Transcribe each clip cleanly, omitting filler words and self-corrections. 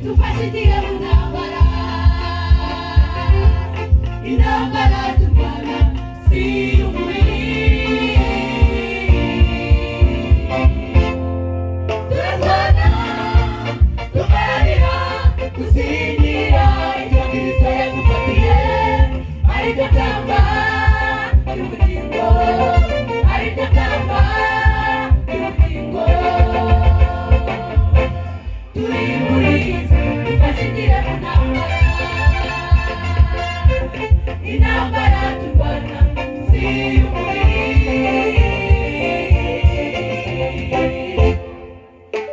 dufashitire mu ntambara, intambara turwana si umubiri, turarwana tugaharanira gusingira ibyo Kristo yadufatiye, ariryo kamba ry'ubugingo, ariryo kamba ry'ubugingo. Turi muri dufashitire mu ntambara, intambara turwana si umubiri,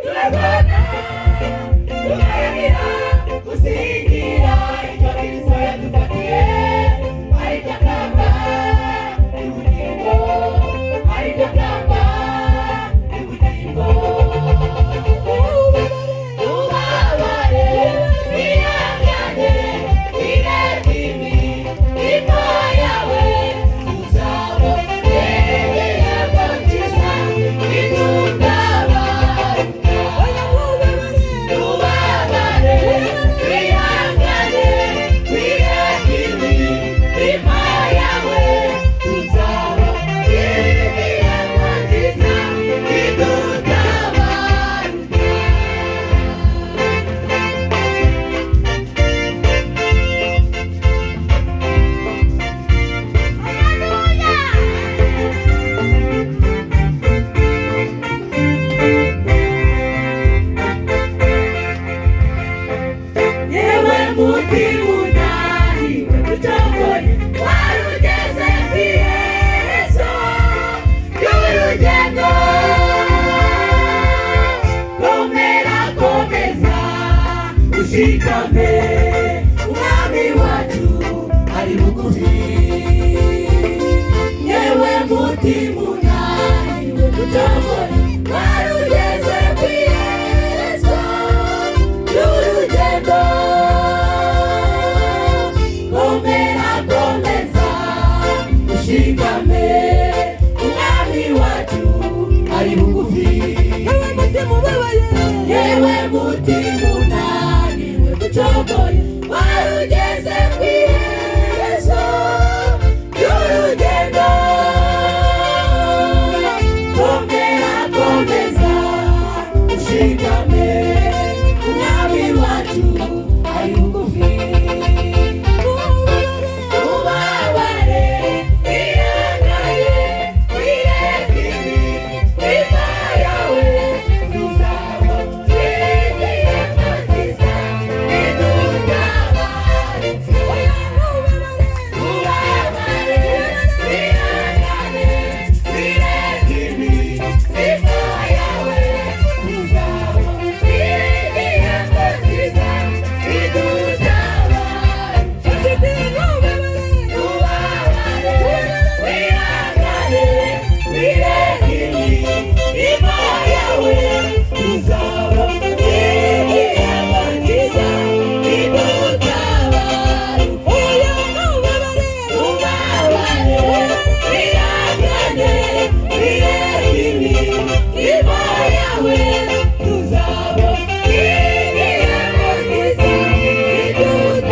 turarwana tugaharanira gusingira ibyo Kristo yadufatiye, ariryo kamba ry'ubugingo, ariryo kamba ry'ubugingo. Tubabare twihangane twirinde imirimo yawe, tuzabona ibihembo byiza bidutabaruka. Tubabare twihangane twirinde imirimo yawe, tuzabona ibihembo byiza bidutabaruka. Yewe mutima unaniwe dutokoye, warugeze ku iherezo ry'urugendo, komera komeza ushikame, umwami wacu ari bugufi. Yewe mutima unaniwe dutokoye, warugeze ku iherezo ry'urugendo, komera komeza ushikame, umwami wacu ari bugufi. Yewe mutima ubabaye, yewe mutima unaniwe ducogoye, warugeze ku iherezo ry'urugendo, komera komeza ushikame, umwami wacu ari bugufi. Tubabare twihangane twirinde imirimo yawe, tuzabona ibihembo byiza bidutabaruka. Tubabare twihangane twirinde imirimo yawe, tuzabona ibihembo byiza bidutabaruka. Tubabare twihangane twirinde imirimo yawe, tuzabona ibihembo byiza bidutabaruka. Tubabare twihangane twirinde imirimo yawe, tuzabona ibihembo byiza bidutabaruka.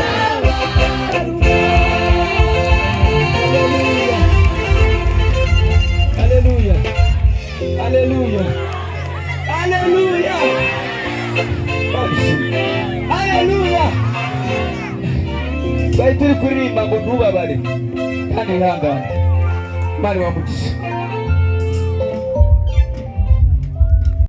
Haleluya, haleluya, haleluya, haleluya. Bari turi kuririmba ngo ntubabare kandi ihangane, Imana ibahe umugisha.